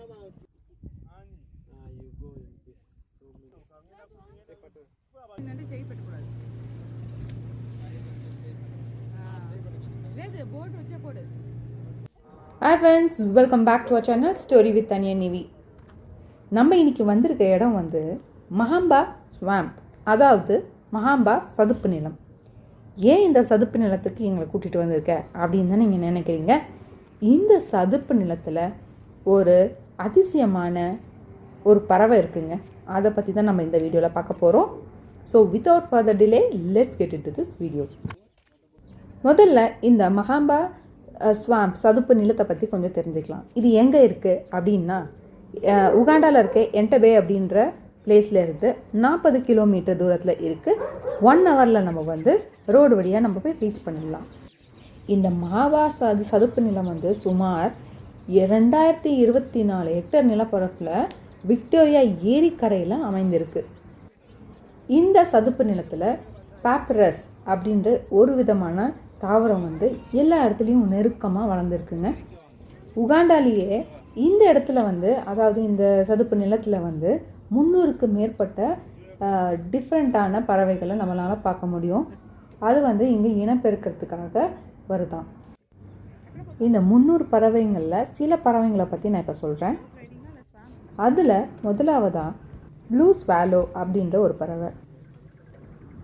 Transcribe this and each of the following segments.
You go in this so many. Hi friends, welcome back to our channel Story with Tanya Nivi. நம்ம இன்னைக்கு வந்திருக்க இடம் வந்து மஹாம்பா swamp, அதாவது மஹாம்பா சதுப்பு நிலம். ஏன் இந்த சதுப்பு நிலத்துக்கு எங்களை கூட்டிகிட்டு வந்திருக்க அப்படின்னு தான் நீங்கள் நினைக்கிறீங்க. இந்த சதுப்பு நிலத்தில் ஒரு அதிசயமான ஒரு பறவை இருக்குங்க. அதை பற்றி தான் நம்ம இந்த வீடியோவில் பார்க்க போகிறோம். So without further delay let's get into this video. முதல்ல இந்த மஹாம்பா ஸ்வாம்ப் சதுப்பு நிலத்தை பற்றி கொஞ்சம் தெரிஞ்சுக்கலாம். இது எங்கே இருக்குது அப்படின்னா, உகாண்டாவில் இருக்க என்டபே அப்படின்ற பிளேஸில் இருந்து 40 கிலோமீட்டர் தூரத்தில் இருக்குது. 1 ஹவரில் நம்ம வந்து ரோடு வழியாக நம்ம போய் ரீச் பண்ணிடலாம். இந்த மஹாம்பா சதுப்பு நிலம் வந்து சுமார் 2024 ஹெக்டேர் நிலப்பரப்பில் விக்டோரியா ஏரிக்கரையில் அமைந்திருக்கு. இந்த சதுப்பு நிலத்தில் பாப்பரஸ் அப்படின்ற ஒரு விதமான தாவரம் வந்து எல்லா இடத்துலையும் நெருக்கமாக வளர்ந்துருக்குங்க. உகாண்டாலேயே இந்த இடத்துல வந்து, அதாவது இந்த சதுப்பு நிலத்தில் வந்து 300க்கு மேற்பட்ட டிஃப்ரெண்ட்டான பறவைகளை நம்மளால் பார்க்க முடியும். அது வந்து இங்கே இனப்பெருக்கிறதுக்காக வருதான். இந்த 300 பறவைங்களில் சில பறவைங்களை பற்றி நான் இப்போ சொல்கிறேன். அதில் முதலாவதாக ப்ளூ ஸ்வாலோ அப்படின்ற ஒரு பறவை,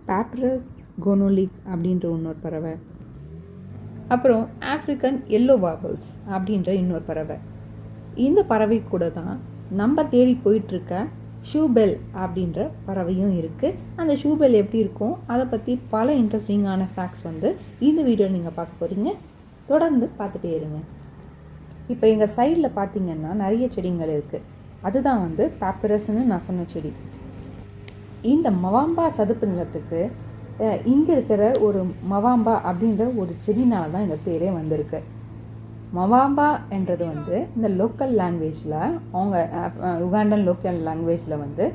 பாப்பரஸ் கோனோலிக் அப்படின்ற இன்னொரு பறவை, அப்புறம் ஆஃப்ரிக்கன் எல்லோ வார்பிள்ஸ் அப்படின்ற இன்னொரு பறவை. இந்த பறவை கூட தான் நம்ம தேடி போயிட்டுருக்க ஷூபெல் அப்படின்ற பறவையும் இருக்குது. அந்த ஷூபெல் எப்படி இருக்கும் அதை பற்றி பல இன்ட்ரெஸ்டிங்கான ஃபேக்ட்ஸ் வந்து இந்த வீடியோவில் நீங்கள் பார்க்க போகிறீங்க. தொடர்ந்து பார்த்துட்டே இருங்க. இப்போ எங்கள் சைடில் பார்த்தீங்கன்னா நிறைய செடிகள் இருக்குது. அதுதான் வந்து பாப்பரஸ்ன்னு நான் சொன்ன செடி. இந்த மவாம்பா சதுப்பு நிலத்துக்கு இங்கே இருக்கிற ஒரு மவாம்பா அப்படின்ற ஒரு செடினால தான் இந்த பேரே வந்திருக்கு. மவாம்பா என்றது வந்து இந்த லோக்கல் லாங்குவேஜில், அவங்க உகாண்டன் லோக்கல் லாங்குவேஜில் வந்து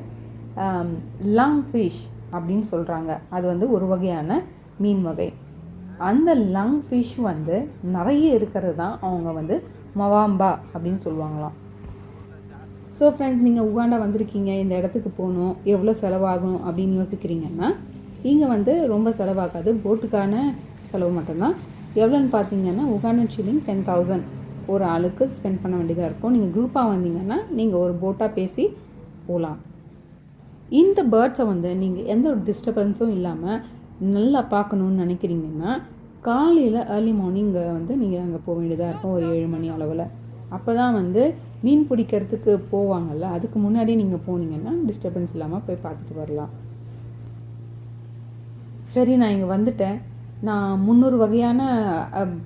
லாங் ஃபிஷ் அப்படின்னு சொல்கிறாங்க. அது வந்து ஒரு வகையான மீன் வகை. அந்த லாங் ஃபிஷ் வந்து நிறைய இருக்கிறது தான் அவங்க வந்து மவாம்பா அப்படின்னு சொல்லுவாங்களாம். ஸோ ஃப்ரெண்ட்ஸ், நீங்கள் உகாண்டா வந்திருக்கீங்க, இந்த இடத்துக்கு போகணும், எவ்வளோ செலவாகும் அப்படின்னு யோசிக்கிறீங்கன்னா, இங்கே வந்து ரொம்ப செலவாகாது. போட்டுக்கான செலவு மட்டும்தான். எவ்வளோன்னு பார்த்தீங்கன்னா, உகாண்டன் ஷில்லிங் 10,000 ஒரு ஆளுக்கு ஸ்பெண்ட் பண்ண வேண்டியதாக இருக்கும். நீங்கள் குரூப்பாக வந்தீங்கன்னா நீங்கள் ஒரு போட்டாக பேசி போகலாம். இந்த பேர்ட்ஸை வந்து நீங்கள் எந்த ஒரு டிஸ்டர்பன்ஸும் இல்லாமல் நல்லா பார்க்கணுன்னு நினைக்கிறீங்கன்னா, காலையில் ஏர்லி மார்னிங் வந்து நீங்கள் அங்கே போக வேண்டியதாக இருக்கும். ஒரு 7 மணி அளவில். அப்போ தான் வந்து மீன் பிடிக்கிறதுக்கு போவாங்கள்ல, அதுக்கு முன்னாடி நீங்கள் போனீங்கன்னா டிஸ்டர்பன்ஸ் இல்லாமல் போய் பார்த்துட்டு வரலாம். சரி, நான் இங்கே வந்துட்டேன், நான் 300 வகையான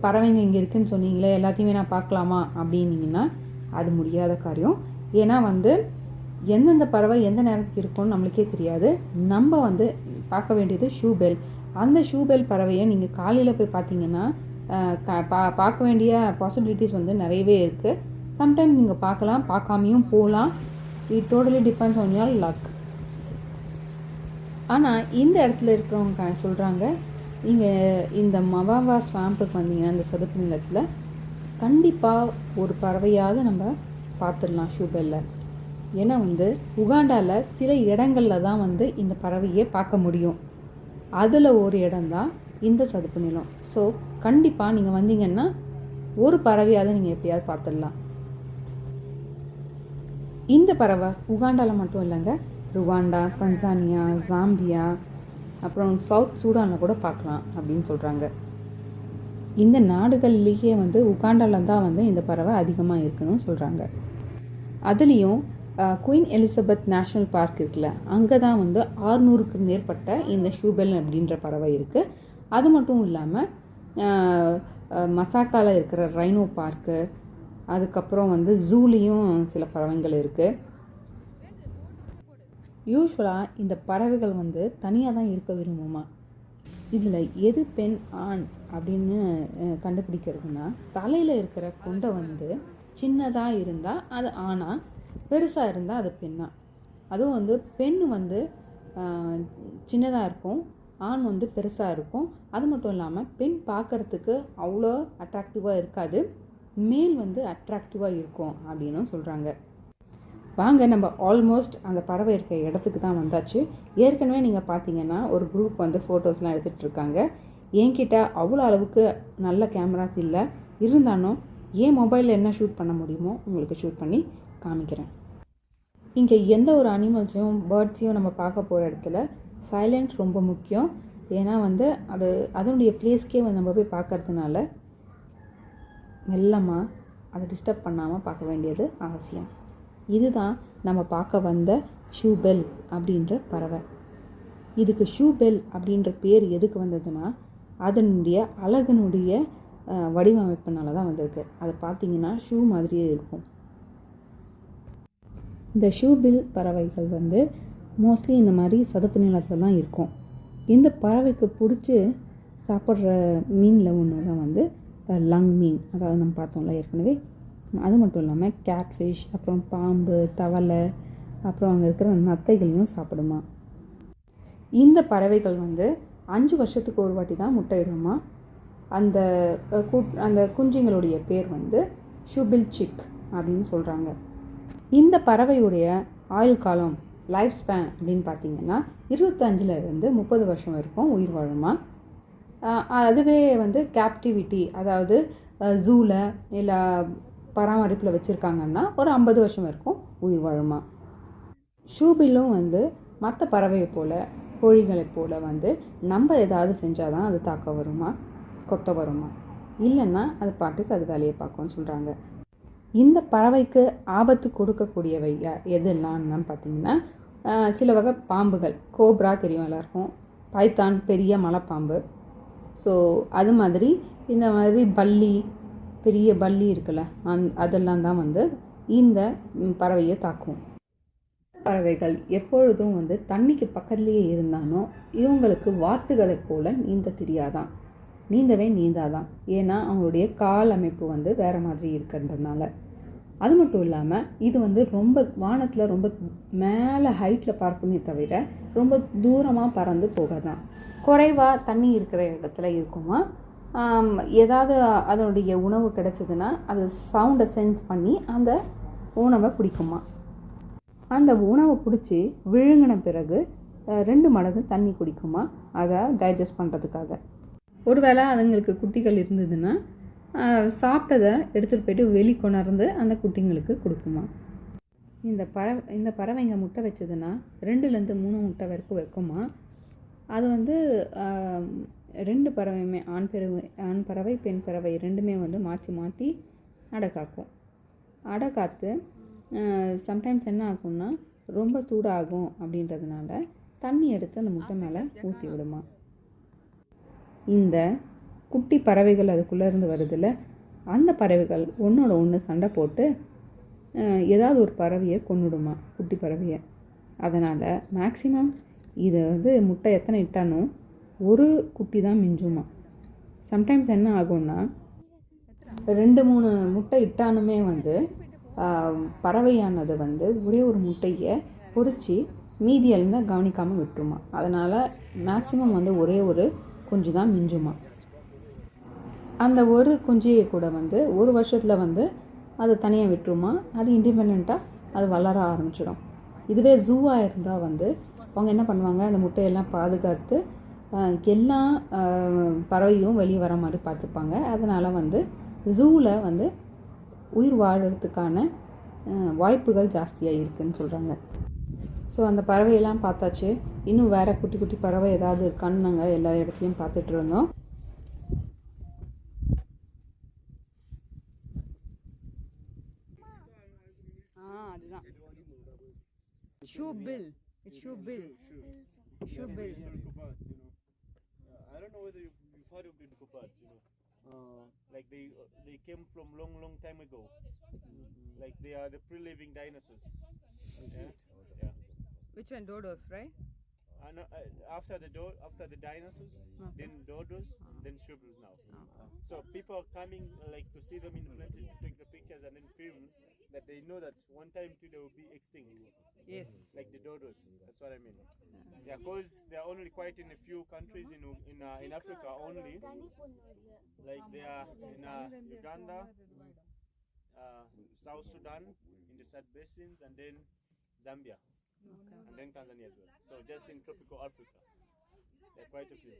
பறவைங்க இங்கே இருக்குதுன்னு சொன்னீங்களே, எல்லாத்தையுமே நான் பார்க்கலாமா அப்படின்னீங்கன்னா அது முடியாத காரியம். ஏன்னா வந்து எந்தெந்த பறவை எந்த நேரத்துக்கு இருக்கும்னு நம்மளுக்கே தெரியாது. நம்ம வந்து பார்க்க வேண்டியது ஷூபெல். அந்த ஷூபெல் பறவையை நீங்கள் காலையில் போய் பார்த்தீங்கன்னா பார்க்க வேண்டிய பாசிபிலிட்டிஸ் வந்து நிறையவே இருக்குது. சம்டைம் நீங்கள் பார்க்கலாம், பார்க்காமையும் போகலாம். It totally depends on your luck. ஆனால் இந்த இடத்துல இருக்கிறவங்க சொல்கிறாங்க, நீங்கள் இந்த மவாம்பா ஸ்வாம்புக்கு வந்தீங்கன்னா, இந்த சதுப்பு நிலத்தில் கண்டிப்பாக ஒரு பறவையாவது நம்ம பார்த்துடலாம் ஷூபெல்ல. ஏன்னா வந்து உகாண்டாவில் சில இடங்களில் தான் வந்து இந்த பறவையை பார்க்க முடியும். அதில் ஒரு இடம்தான் இந்த சதுப்பு நிலம். ஸோ கண்டிப்பாக நீங்கள் வந்தீங்கன்னா ஒரு பறவையாவது நீங்கள் எப்படியாவது பார்த்துடலாம். இந்த பறவை உகாண்டாவில் மட்டும் இல்லைங்க, ருவாண்டா, தன்சானியா, ஜாம்பியா, அப்புறம் சவுத் சூடானில் கூட பார்க்கலாம் அப்படின்னு சொல்கிறாங்க. இந்த நாடுகள்லேயே வந்து உகாண்டாவில் தான் வந்து இந்த பறவை அதிகமாக இருக்குன்னு சொல்கிறாங்க. அதுலேயும் குயின் எலிசபெத் நேஷ்னல் பார்க் இருக்குல்ல, அங்கே தான் வந்து 600க்கு மேற்பட்ட இந்த ஷூபெல் அப்படின்ற பறவை இருக்குது. அது மட்டும் இல்லாமல் மசாக்காவில் இருக்கிற ரைனோ பார்க்கு, அதுக்கப்புறம் வந்து ஜூலேயும் சில பறவைகள் இருக்குது. யூஸ்வலாக இந்த பறவைகள் வந்து தனியாக தான் இருக்க விரும்புமா. இதில் எது பெண் ஆண் அப்படின்னு கண்டுபிடிக்கிறதுனா, தலையில் இருக்கிற கொண்டை வந்து சின்னதாக இருந்தால் அது ஆணா, பெருசாக இருந்தால் அது பெண்ணா. அதுவும் வந்து பெண் வந்து சின்னதாக இருக்கும், ஆண் வந்து பெருசாக இருக்கும். அது மட்டும் இல்லாமல் பெண் பார்க்குறதுக்கு அவ்வளோ அட்ராக்டிவாக இருக்காது, மேல் வந்து அட்ராக்டிவாக இருக்கும் அப்படின்னும் சொல்கிறாங்க. வாங்க நம்ம ஆல்மோஸ்ட் அந்த பறவை இருக்க இடத்துக்கு தான் வந்தாச்சு. ஏற்கனவே நீங்கள் பார்த்தீங்கன்னா ஒரு குரூப் வந்து ஃபோட்டோஸ்லாம் எடுத்துகிட்டு இருக்காங்க. என்கிட்ட அவ்வளோ அளவுக்கு நல்ல கேமராஸ் இல்லை, இருந்தாலும் ஏன் மொபைலில் என்ன ஷூட் பண்ண முடியுமோ உங்களுக்கு ஷூட் பண்ணி காமிக்கிறேன். இங்கே எந்த ஒரு அனிமல்ஸையும் பேர்ட்ஸையும் நம்ம பார்க்க போகிற இடத்துல சைலண்ட் ரொம்ப முக்கியம். ஏன்னா வந்து அதனுடைய பிளேஸ்க்கே வந்து நம்ம போய் பார்க்கறதுனால மெல்லமாக அதை டிஸ்டர்ப் பண்ணாமல் பார்க்க வேண்டியது அவசியம். இதுதான் நம்ம பார்க்க வந்த ஷூபெல் அப்படின்ற பறவை. இதுக்கு ஷூபெல் அப்படின்ற பேர் எதுக்கு வந்ததுன்னா அதனுடைய அழகனுடைய வடிவமைப்புனால தான் வந்திருக்கு. அதை பார்த்தீங்கன்னா ஷூ மாதிரியே இருக்கும். இந்த ஷூபில் பறவைகள் வந்து மோஸ்ட்லி இந்த மாதிரி சதுப்பு நிலத்தில் தான் இருக்கும். இந்த பறவைக்கு பிடிச்சி சாப்பிட்ற மீனில் ஒன்று தான் வந்து லங் மீன், அதாவது நம்ம பார்த்தோம்ல ஏற்கனவே. அது மட்டும் இல்லாமல் கேட்ஃபிஷ், அப்புறம் பாம்பு, தவளை, அப்புறம் அங்கே இருக்கிற நத்தைகளையும் சாப்பிடுமா. இந்த பறவைகள் வந்து 5 வருஷத்துக்கு ஒரு வாட்டி தான் முட்டையிடுமா. அந்த குஞ்சுங்களுடைய பேர் வந்து ஷூபில் சிக் அப்படின்னு சொல்கிறாங்க. இந்த பறவையுடைய ஆயுள் காலம், லைஃப் ஸ்பேன் அப்படின்னு பார்த்தீங்கன்னா 25 to 30 வருஷம் வரைக்கும் உயிர் வாழுமா. அதுவே வந்து கேப்டிவிட்டி, அதாவது ஜூவில் இல்லை பராமரிப்பில் வச்சுருக்காங்கன்னா ஒரு 50 வருஷம் வரைக்கும் உயிர் வாழுமா. ஷூபிலும் வந்து மற்ற பறவையை போல், கோழிகளை போல் வந்து நம்ம ஏதாவது செஞ்சால் தான் அது தாக்க வருமா, கொத்த வருமா, இல்லைன்னா அது பாட்டுக்கு அது வேலையை பார்க்கும்னு சொல்கிறாங்க. இந்த பறவைக்கு ஆபத்து கொடுக்கக்கூடியவை எதெல்லாம்னு பார்த்தீங்கன்னா சில வகை பாம்புகள், கோப்ரா தெரியும் எல்லாருக்கும், பைத்தான் பெரிய மலைப்பாம்பு. ஸோ அது மாதிரி இந்த மாதிரி பல்லி, பெரிய பல்லி இருக்குல்ல, அதெல்லாம் தான் வந்து இந்த பறவையை தாக்கும். பறவைகள் எப்பொழுதும் வந்து தண்ணிக்கு பக்கத்துலேயே இருந்தாலும் இவங்களுக்கு வாத்துகளைப் போல் நீந்த தெரியாதான், நீந்தாதான். ஏன்னா அவங்களுடைய கால் அமைப்பு வந்து வேறு மாதிரி இருக்கிறதுனால. அது மட்டும் இல்லாமல் இது வந்து ரொம்ப வானத்தில் ரொம்ப மேலே ஹைட்டில் பார்க்குமே தவிர ரொம்ப தூரமாக பறந்து போகாதான். குறைவாக தண்ணி இருக்கிற இடத்துல இருக்குமா. ஏதாவது அதனுடைய உணவு கிடைச்சதுன்னா அது சவுண்டை சென்ஸ் பண்ணி அந்த உணவை பிடிக்குமா. அந்த உணவை பிடிச்சி விழுங்கின பிறகு 2 மடங்கு தண்ணி குடிக்குமா, அதை டைஜஸ்ட் பண்ணுறதுக்காக. ஒருவேளை அதுங்களுக்கு குட்டிகள் இருந்ததுன்னா சாப்பிட்டதை எடுத்துகிட்டு போய்ட்டு வெளி கொணர்ந்து அந்த குட்டிங்களுக்கு கொடுக்குமா. இந்த பறவைங்க முட்டை வச்சதுன்னா 2 to 3 முட்டை வரைக்கும் வைக்குமா. அது வந்து 2 பறவையுமே, ஆண் பறவை பெண் பறவை 2மே வந்து மாற்றி அடை காக்கும். அடை காத்து சம்டைம்ஸ் என்ன ஆகும்னா ரொம்ப சூடாகும் அப்படின்றதுனால தண்ணி எடுத்து அந்த முட்டை மேலே ஊற்றி விடுமா. இந்த குட்டி பறவைகள் அதுக்குள்ளே இருந்து வருதில்ல, அந்த பறவைகள் ஒன்றோட ஒன்று சண்டை போட்டு ஏதாவது ஒரு பறவையை கொன்னுடுமா, குட்டி பறவையை. அதனால் மேக்ஸிமம் இது வந்து முட்டை எத்தனை இட்டானோ ஒரு குட்டி தான் மிஞ்சுமா. சம்டைம்ஸ் என்ன ஆகும்னா 2-3 முட்டை இட்டானுமே வந்து பறவையானது வந்து ஒரே ஒரு முட்டையை பொறிச்சு மீதியெல்லாம் கவனிக்காமல் விட்டுருமா. அதனால் மேக்ஸிமம் வந்து ஒரே ஒரு குஞ்சு தான் மிஞ்சுமா. அந்த ஒரு குஞ்சியை கூட வந்து 1 வருஷத்தில் வந்து அது தனியாக விட்டுருமா. அது இண்டிபெண்ட்டாக அது வளர ஆரம்பிச்சிடும். இதுவே ஜூவாக இருந்தால் வந்து அவங்க என்ன பண்ணுவாங்க, அந்த முட்டையெல்லாம் பாதுகாத்து எல்லா பறவையும் வெளியே வர மாதிரி பார்த்துப்பாங்க. அதனால் வந்து ஜூவில் வந்து உயிர் வாழறதுக்கான வாய்ப்புகள் ஜாஸ்தியாக இருக்குதுன்னு சொல்கிறாங்க. ஸோ அந்த பறவையெல்லாம் பார்த்தாச்சு. இன்னும் வேறு குட்டி குட்டி பறவை ஏதாவது இருக்கான்னு நாங்கள் எல்லா இடத்துலையும் பார்த்துட்டு இருந்தோம். அதுதான் ஷூபில். I don't know whether you've heard of the leopards, like they came from long time ago. Like they are the pre-living dinosaurs. Yeah. Which one? Dodos, right? No, after the dinosaurs, okay. Then dodos, then shubils now. So people are coming like to see them in front to take the pictures and then films that they know that one time too they will be extinct. Yes. Like the dodos. That's what I mean. Yeah, because they are only quite in a few countries in Africa only. Like they are in Uganda, South Sudan, in the Sad basins, and then Zambia, and then Tanzania as well. So just in tropical Africa, there are quite a few.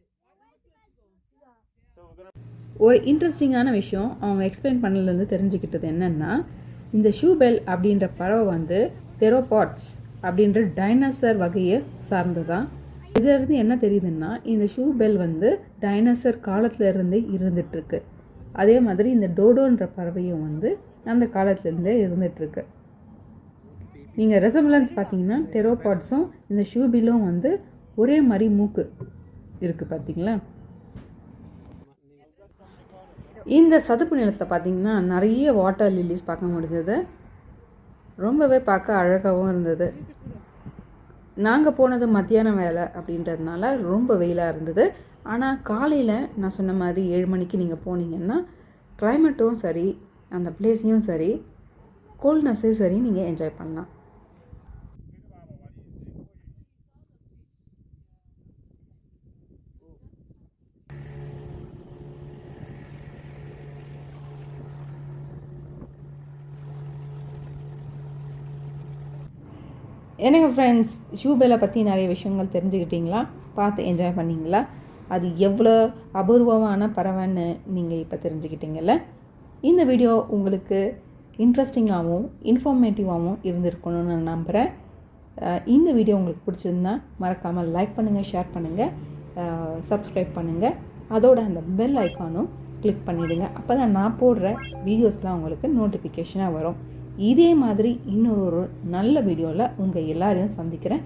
So we're gonna. ஒரு இன்ட்ரெஸ்டிங்கான விஷயம் அவங்க explain பண்ணலேருந்து தெரிஞ்சுக்கிட்டது என்னென்னா, இந்த ஷூபெல் அப்படின்ற பறவை வந்து தெரோபாட்ஸ் அப்படின்ற டைனோசர் வகையை சார்ந்ததான். இதிலிருந்து என்ன தெரியுதுன்னா, இந்த ஷூபெல் வந்து டைனோசர் காலத்தில் இருந்தே இருந்துகிட்ருக்கு. அதே மாதிரி இந்த டோடோன்ற பறவையும் வந்து அந்த காலத்துலேருந்தே இருந்துகிட்ருக்கு. நீங்கள் ரெசம்பிளன்ஸ் பார்த்தீங்கன்னா டெரோபாட்ஸும் இந்த ஷூபிலும் வந்து ஒரே மாதிரி மூக்கு இருக்குது பார்த்தீங்களா. இந்த சதுப்பு நிலத்தில் பார்த்தீங்கன்னா நிறைய வாட்டர் லில்லிஸ் பார்க்க முடிஞ்சது. ரொம்பவே பார்க்க அழகாகவும் இருந்தது. நாங்கள் போனது மத்தியானம் வேலை அப்படின்றதுனால ரொம்ப வெயிலாக இருந்தது. ஆனால் காலையில் நான் சொன்ன மாதிரி 7 மணிக்கு நீங்கள் போனீங்கன்னா கிளைமேட்டும் சரி, அந்த பிளேஸையும் சரி, கோல்ட்னஸையும் சரி நீங்கள் என்ஜாய் பண்ணலாம். என்னங்க ஃப்ரெண்ட்ஸ், ஷூபெல்லை பற்றி நிறைய விஷயங்கள் தெரிஞ்சுக்கிட்டீங்களா? பார்த்து என்ஜாய் பண்ணிங்களா? அது எவ்வளோ அபூர்வமான பறவைன்னு நீங்கள் இப்போ தெரிஞ்சுக்கிட்டீங்கல்ல. இந்த வீடியோ உங்களுக்கு இன்ட்ரெஸ்டிங்காகவும் இன்ஃபார்மேட்டிவாகவும் இருந்திருக்கணும்னு நான் நம்புகிறேன். இந்த வீடியோ உங்களுக்கு பிடிச்சிருந்தா மறக்காமல் லைக் பண்ணுங்கள், ஷேர் பண்ணுங்கள், சப்ஸ்கிரைப் பண்ணுங்கள். அதோட அந்த பெல் ஐக்கானும் கிளிக் பண்ணிவிடுங்க. அப்போ தான் நான் போடுற வீடியோஸ்லாம் உங்களுக்கு நோட்டிஃபிகேஷனாக வரும். இதே மாதிரி இன்னொரு நல்ல வீடியோவில் உங்கள் எல்லாரையும் சந்திக்கிறேன்.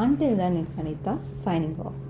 Until then, it's Anita signing off.